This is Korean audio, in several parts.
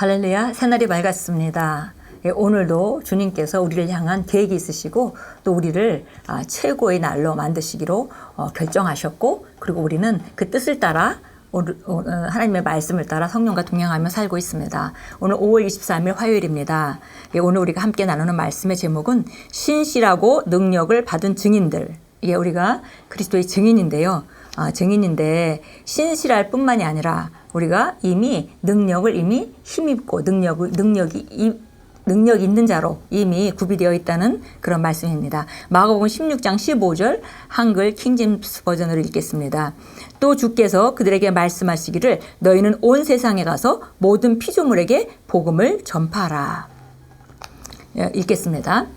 할렐루야, 새날이 밝았습니다. 오늘도 주님께서 우리를 향한 계획이 있으시고 또 우리를 최고의 날로 만드시기로 결정하셨고, 그리고 우리는 그 뜻을 따라 하나님의 말씀을 따라 성령과 동행하며 살고 있습니다. 오늘 5월 23일 화요일입니다. 오늘 우리가 함께 나누는 말씀의 제목은 신실하고 능력을 받은 증인들. 이게 우리가 그리스도의 증인인데요. 증인인데 신실할 뿐만이 아니라 우리가 이미 능력을 이미 힘입고 능력이 있는 자로 이미 구비되어 있다는 그런 말씀입니다. 마가복음 16장 15절 한글 킹제임스 버전으로 읽겠습니다. 또 주께서 그들에게 말씀하시기를 너희는 온 세상에 가서 모든 피조물에게 복음을 전파하라. 읽겠습니다.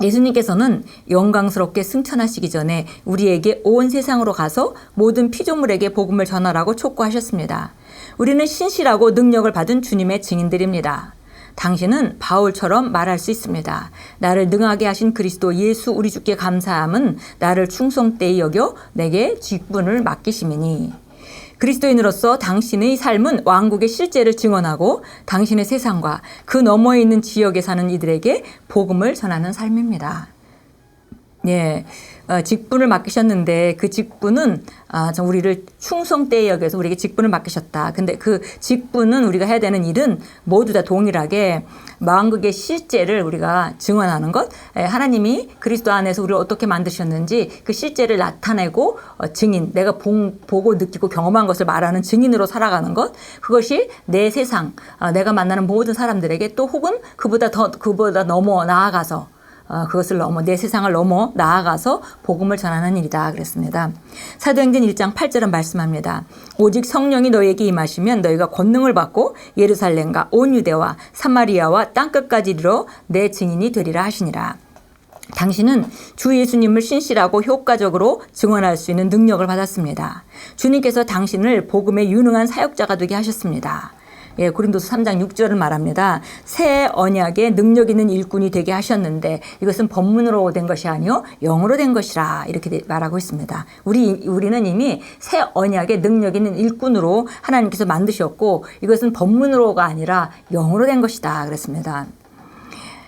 예수님께서는 영광스럽게 승천하시기 전에 우리에게 온 세상으로 가서 모든 피조물에게 복음을 전하라고 촉구하셨습니다. 우리는 신실하고 능력을 받은 주님의 증인들입니다. 당신은 바울처럼 말할 수 있습니다. 나를 능하게 하신 그리스도 예수 우리 주께 감사함은 나를 충성되이 여겨 내게 직분을 맡기심이니. 그리스도인으로서 당신의 삶은 왕국의 실제를 증언하고 당신의 세상과 그 너머에 있는 지역에 사는 이들에게 복음을 전하는 삶입니다. 직분을 맡기셨는데 그 직분은 우리를 충성되이 여겨서 우리에게 직분을 맡기셨다. 근데 그 직분은 우리가 해야 되는 일은 모두 다 동일하게 왕국의 실제를 우리가 증언하는 것, 하나님이 그리스도 안에서 우리를 어떻게 만드셨는지 그 실제를 나타내고 증인, 내가 보고 느끼고 경험한 것을 말하는 증인으로 살아가는 것, 그것이 내 세상, 내가 만나는 모든 사람들에게 또 혹은 그보다 넘어 나아가서 그것을 넘어 내 세상을 넘어 나아가서 복음을 전하는 일이다 그랬습니다. 사도행전 1장 8절은 말씀합니다. 오직 성령이 너희에게 임하시면 너희가 권능을 받고 예루살렘과 온 유대와 사마리아와 땅끝까지 이르러 내 증인이 되리라 하시니라. 당신은 주 예수님을 신실하고 효과적으로 증언할 수 있는 능력을 받았습니다. 주님께서 당신을 복음의 유능한 사역자가 되게 하셨습니다. 고린도서 3장 6절을 말합니다. 새 언약의 능력 있는 일꾼이 되게 하셨는데 이것은 법문으로 된 것이 아니요 영으로 된 것이라 이렇게 말하고 있습니다. 우리는 이미 새 언약의 능력 있는 일꾼으로 하나님께서 만드셨고 이것은 법문으로가 아니라 영으로 된 것이다 그랬습니다.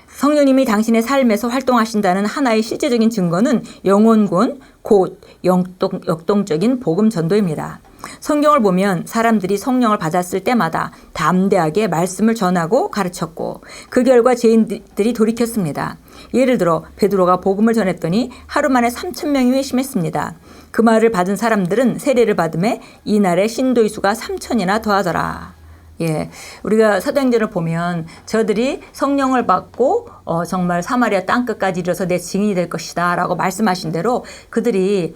성령님이 당신의 삶에서 활동하신다는 하나의 실제적인 증거는 영혼군 곧 역동적인 복음 전도입니다. 성경을 보면 사람들이 성령을 받았을 때마다 담대하게 말씀을 전하고 가르쳤고 그 결과 죄인들이 돌이켰습니다. 예를 들어 베드로가 복음을 전했더니 하루 만에 3,000명이 회심했습니다. 그 말을 받은 사람들은 세례를 받음에 이날의 신도의 수가 3,000이나 더하더라. 우리가 사도행전을 보면 저들이 성령을 받고 정말 사마리아 땅끝까지 이르러서 내 증인이 될 것이다 라고 말씀하신 대로 그들이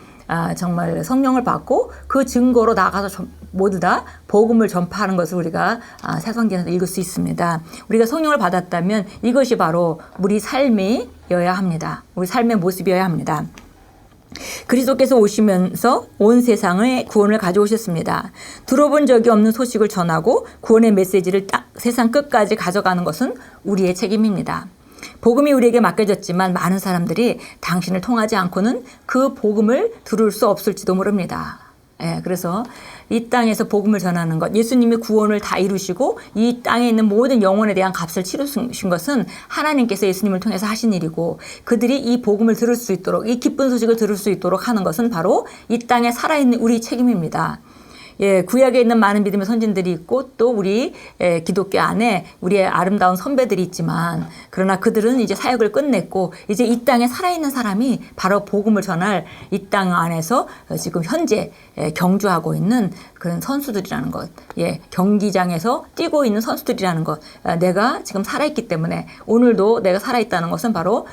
정말 성령을 받고 그 증거로 나가서 모두 다 복음을 전파하는 것을 우리가 사도행전에서 읽을 수 있습니다. 우리가 성령을 받았다면 이것이 바로 우리 삶이어야 합니다. 우리 삶의 모습이어야 합니다. 그리스도께서 오시면서 온 세상의 구원을 가져오셨습니다. 들어본 적이 없는 소식을 전하고 구원의 메시지를 세상 끝까지 가져가는 것은 우리의 책임입니다. 복음이 우리에게 맡겨졌지만 많은 사람들이 당신을 통하지 않고는 그 복음을 들을 수 없을지도 모릅니다. 그래서 이 땅에서 복음을 전하는 것, 예수님이 구원을 다 이루시고 이 땅에 있는 모든 영혼에 대한 값을 치르신 것은 하나님께서 예수님을 통해서 하신 일이고 그들이 이 복음을 들을 수 있도록 이 기쁜 소식을 들을 수 있도록 하는 것은 바로 이 땅에 살아있는 우리 책임입니다. 구약에 있는 많은 믿음의 선진들이 있고 또 우리 기독교 안에 우리의 아름다운 선배들이 있지만 그러나 그들은 이제 사역을 끝냈고 이제 이 땅에 살아있는 사람이 바로 복음을 전할 이 땅 안에서 지금 현재 경주하고 있는 그런 선수들이라는 것, 경기장에서 뛰고 있는 선수들이라는 것, 내가 지금 살아있기 때문에 오늘도 내가 살아있다는 것은 바로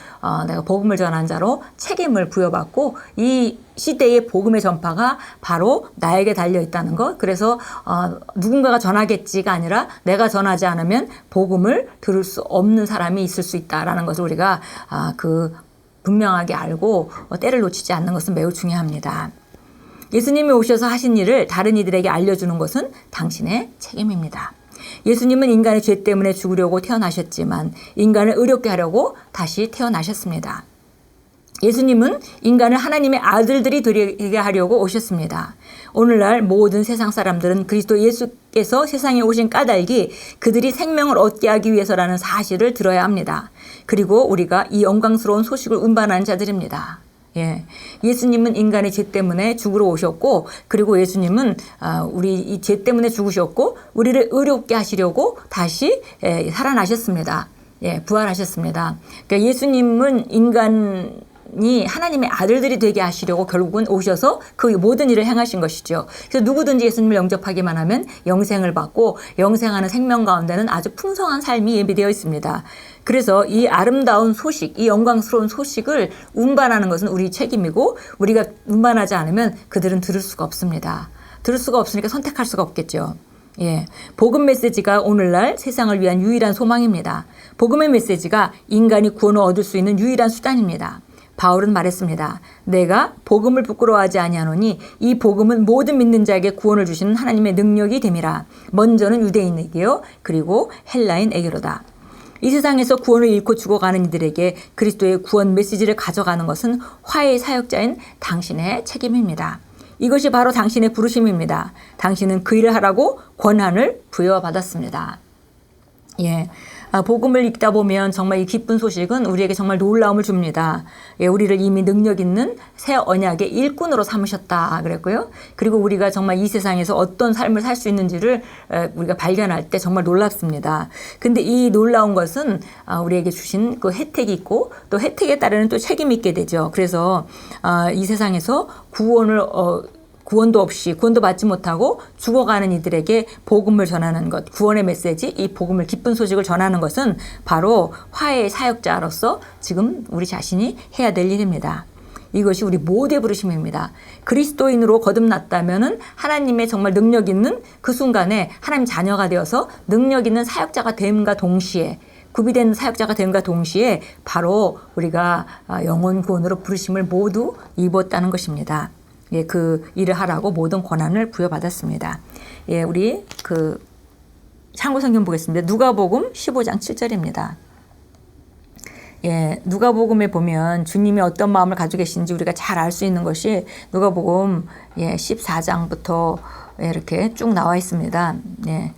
내가 복음을 전한 자로 책임을 부여받고 이 시대의 복음의 전파가 바로 나에게 달려있다는 것. 그래서 누군가가 전하겠지가 아니라 내가 전하지 않으면 복음을 들을 수 없는 사람이 있을 수 있다라는 것을 우리가 분명하게 알고 때를 놓치지 않는 것은 매우 중요합니다. 예수님이 오셔서 하신 일을 다른 이들에게 알려주는 것은 당신의 책임입니다. 예수님은 인간의 죄 때문에 죽으려고 태어나셨지만 인간을 의롭게 하려고 다시 태어나셨습니다. 예수님은 인간을 하나님의 아들들이 되게 하려고 오셨습니다. 오늘날 모든 세상 사람들은 그리스도 예수께서 세상에 오신 까닭이 그들이 생명을 얻게 하기 위해서라는 사실을 들어야 합니다. 그리고 우리가 이 영광스러운 소식을 운반하는 자들입니다. 예. 예수님은 인간의 죄 때문에 죽으러 오셨고, 그리고 예수님은 우리 이 죄 때문에 죽으셨고 우리를 의롭게 하시려고 다시 살아나셨습니다. 예, 부활하셨습니다. 그러니까 예수님은 인간이 하나님의 아들들이 되게 하시려고 결국은 오셔서 그 모든 일을 행하신 것이죠. 그래서 누구든지 예수님을 영접하기만 하면 영생을 받고, 영생하는 생명 가운데는 아주 풍성한 삶이 예비되어 있습니다. 그래서 이 아름다운 소식, 이 영광스러운 소식을 운반하는 것은 우리 책임이고, 우리가 운반하지 않으면 그들은 들을 수가 없습니다. 들을 수가 없으니까 선택할 수가 없겠죠. 예, 복음 메시지가 오늘날 세상을 위한 유일한 소망입니다. 복음의 메시지가 인간이 구원을 얻을 수 있는 유일한 수단입니다. 바울은 말했습니다. 내가 복음을 부끄러워하지 아니하노니 이 복음은 모든 믿는 자에게 구원을 주시는 하나님의 능력이 됨이라. 먼저는 유대인에게요, 그리고 헬라인에게로다. 이 세상에서 구원을 잃고 죽어가는 이들에게 그리스도의 구원 메시지를 가져가는 것은 화해의 사역자인 당신의 책임입니다. 이것이 바로 당신의 부르심입니다. 당신은 그 일을 하라고 권한을 부여받았습니다. 예. 복음을 읽다 보면 정말 이 기쁜 소식은 우리에게 정말 놀라움을 줍니다. 예, 우리를 이미 능력 있는 새 언약의 일꾼으로 삼으셨다 그랬고요. 그리고 우리가 정말 이 세상에서 어떤 삶을 살 수 있는지를 우리가 발견할 때 정말 놀랍습니다. 근데 이 놀라운 것은 우리에게 주신 그 혜택이 있고, 또 혜택에 따르는 또 책임이 있게 되죠. 그래서 이 세상에서 구원도 없이, 구원도 받지 못하고 죽어가는 이들에게 복음을 전하는 것, 구원의 메시지, 이 복음을, 기쁜 소식을 전하는 것은 바로 화해의 사역자로서 지금 우리 자신이 해야 될 일입니다. 이것이 우리 모두의 부르심입니다. 그리스도인으로 거듭났다면은 하나님의 정말 능력 있는 그 순간에 하나님 자녀가 되어서 능력 있는 사역자가 됨과 동시에, 구비된 사역자가 됨과 동시에 바로 우리가 영혼 구원으로 부르심을 모두 입었다는 것입니다. 예, 그 일을 하라고 모든 권한을 부여받았습니다. 예, 우리 참고 성경 보겠습니다. 누가복음 15장 7절입니다. 예, 누가복음에 보면 주님이 어떤 마음을 가지고 계신지 우리가 잘 알 수 있는 것이 누가복음 14장부터 이렇게 쭉 나와 있습니다. 예.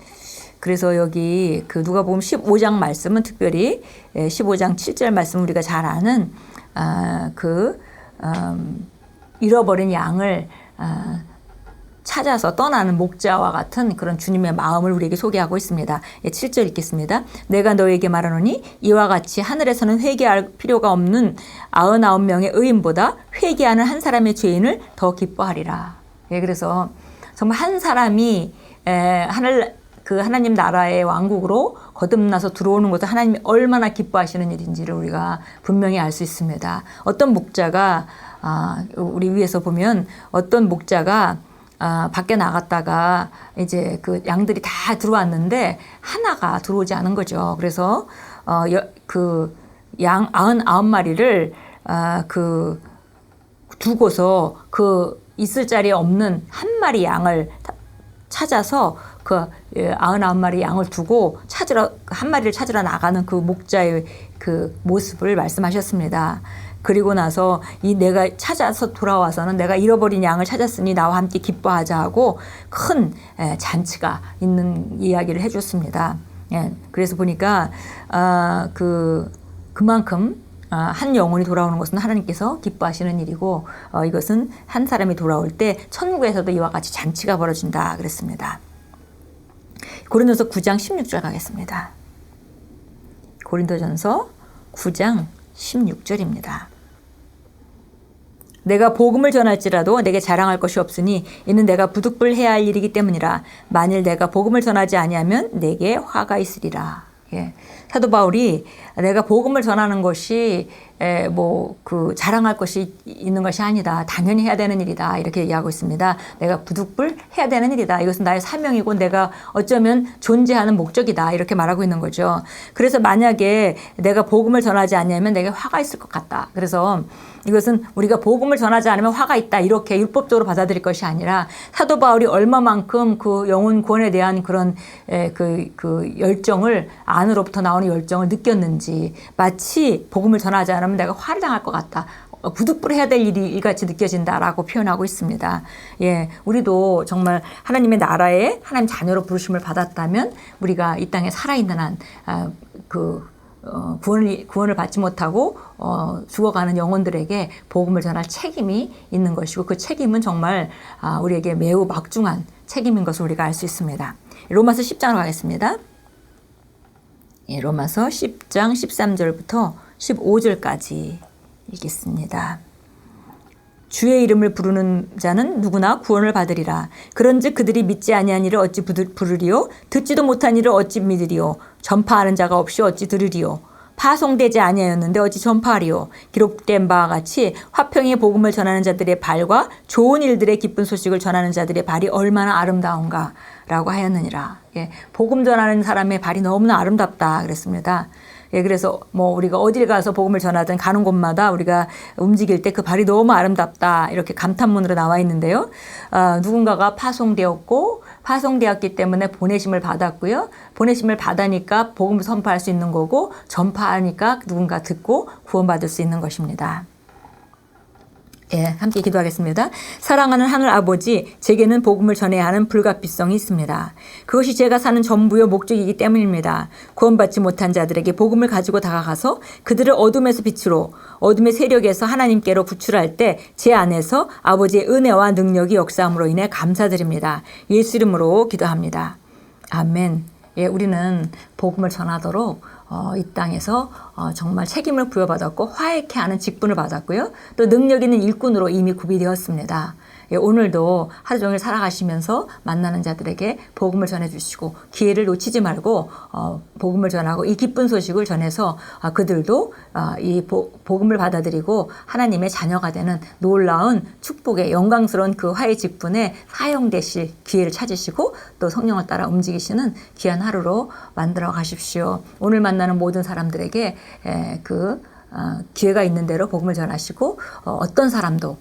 그래서 여기 그 누가복음 15장 말씀은 특별히 15장 7절 말씀 우리가 잘 아는 잃어버린 양을 찾아서 떠나는 목자와 같은 그런 주님의 마음을 우리에게 소개하고 있습니다. 7절 읽겠습니다. 내가 너에게 말하노니 이와 같이 하늘에서는 회개할 필요가 없는 99명의 의인보다 회개하는 한 사람의 죄인을 더 기뻐하리라. 예, 그래서 정말 한 사람이 하나님 나라의 왕국으로 거듭나서 들어오는 것을 하나님이 얼마나 기뻐하시는 일인지를 우리가 분명히 알 수 있습니다. 어떤 목자가 우리 위에서 보면 어떤 목자가 밖에 나갔다가 이제 그 양들이 다 들어왔는데 하나가 들어오지 않은 거죠. 그래서 그 양 99마리를 두고서 그 있을 자리에 없는 한 마리 양을 찾아서 그 99마리 양을 두고 한 마리를 찾으러 나가는 그 목자의 그 모습을 말씀하셨습니다. 그리고 나서 내가 찾아서 돌아와서는 내가 잃어버린 양을 찾았으니 나와 함께 기뻐하자 하고 큰 잔치가 있는 이야기를 해줬습니다. 예, 그래서 보니까 그만큼 한 영혼이 돌아오는 것은 하나님께서 기뻐하시는 일이고, 이것은 한 사람이 돌아올 때 천국에서도 이와 같이 잔치가 벌어진다 그랬습니다. 고린도전서 9장 16절 가겠습니다. 고린도전서 9장 16절입니다. 내가 복음을 전할지라도 내게 자랑할 것이 없으니 이는 내가 부득불해야 할 일이기 때문이라. 만일 내가 복음을 전하지 아니하면 내게 화가 있으리라. 예. 사도 바울이 내가 복음을 전하는 것이 자랑할 것이 있는 것이 아니다. 당연히 해야 되는 일이다. 이렇게 얘기하고 있습니다. 내가 부득불 해야 되는 일이다. 이것은 나의 사명이고 내가 어쩌면 존재하는 목적이다. 이렇게 말하고 있는 거죠. 그래서 만약에 내가 복음을 전하지 않으면 내게 화가 있을 것 같다. 그래서 이것은 우리가 복음을 전하지 않으면 화가 있다. 이렇게 율법적으로 받아들일 것이 아니라 사도 바울이 얼마만큼 그 영혼 구원에 대한 그런 그 열정을, 안으로부터 나오는 열정을 느꼈는지, 마치 복음을 전하지 않으면 내가 화를 당할 것 같다. 부득불해야 될 일같이 느껴진다라고 표현하고 있습니다. 예, 우리도 정말 하나님의 나라에 하나님 자녀로 부르심을 받았다면 우리가 이 땅에 살아있는 한 구원을 받지 못하고 죽어가는 영혼들에게 복음을 전할 책임이 있는 것이고 그 책임은 정말 우리에게 매우 막중한 책임인 것을 우리가 알 수 있습니다. 로마서 10장으로 가겠습니다. 예, 로마서 10장 13절부터 15절까지 읽겠습니다. 주의 이름을 부르는 자는 누구나 구원을 받으리라. 그런즉 그들이 믿지 아니한 이를 어찌 부르리요? 듣지도 못한 이를 어찌 믿으리요? 전파하는 자가 없이 어찌 들으리요? 파송되지 아니하였는데 어찌 전파하리요? 기록된 바와 같이 화평의 복음을 전하는 자들의 발과 좋은 일들의 기쁜 소식을 전하는 자들의 발이 얼마나 아름다운가 라고 하였느니라. 예, 복음 전하는 사람의 발이 너무나 아름답다 그랬습니다. 예, 그래서 우리가 어딜 가서 복음을 전하든 가는 곳마다 우리가 움직일 때 그 발이 너무 아름답다 이렇게 감탄문으로 나와 있는데요. 누군가가 파송되었기 때문에 보내심을 받았고요. 보내심을 받으니까 복음을 선포할 수 있는 거고 전파하니까 누군가 듣고 구원받을 수 있는 것입니다. 예, 함께 기도하겠습니다. 사랑하는 하늘 아버지, 제게는 복음을 전해야 하는 불가피성이 있습니다. 그것이 제가 사는 전부요 목적이기 때문입니다. 구원받지 못한 자들에게 복음을 가지고 다가가서 그들을 어둠에서 빛으로, 어둠의 세력에서 하나님께로 구출할 때 제 안에서 아버지의 은혜와 능력이 역사함으로 인해 감사드립니다. 예수 이름으로 기도합니다. 아멘. 예, 우리는 복음을 전하도록 이 땅에서 정말 책임을 부여받았고 화해케 하는 직분을 받았고요. 또 능력 있는 일꾼으로 이미 구비되었습니다. 예, 오늘도 하루 종일 살아가시면서 만나는 자들에게 복음을 전해주시고 기회를 놓치지 말고 복음을 전하고 이 기쁜 소식을 전해서 그들도 이 복음을 받아들이고 하나님의 자녀가 되는 놀라운 축복의 영광스러운 그 화해 직분에 사용되실 기회를 찾으시고 또 성령을 따라 움직이시는 귀한 하루로 만들어 가십시오. 오늘 만나는 모든 사람들에게 기회가 있는 대로 복음을 전하시고 어떤 사람도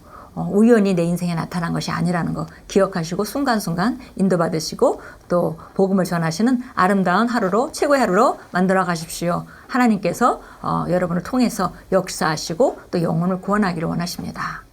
우연히 내 인생에 나타난 것이 아니라는 거 기억하시고 순간순간 인도받으시고 또 복음을 전하시는 아름다운 하루로 최고의 하루로 만들어 가십시오. 하나님께서 여러분을 통해서 역사하시고 또 영혼을 구원하기를 원하십니다.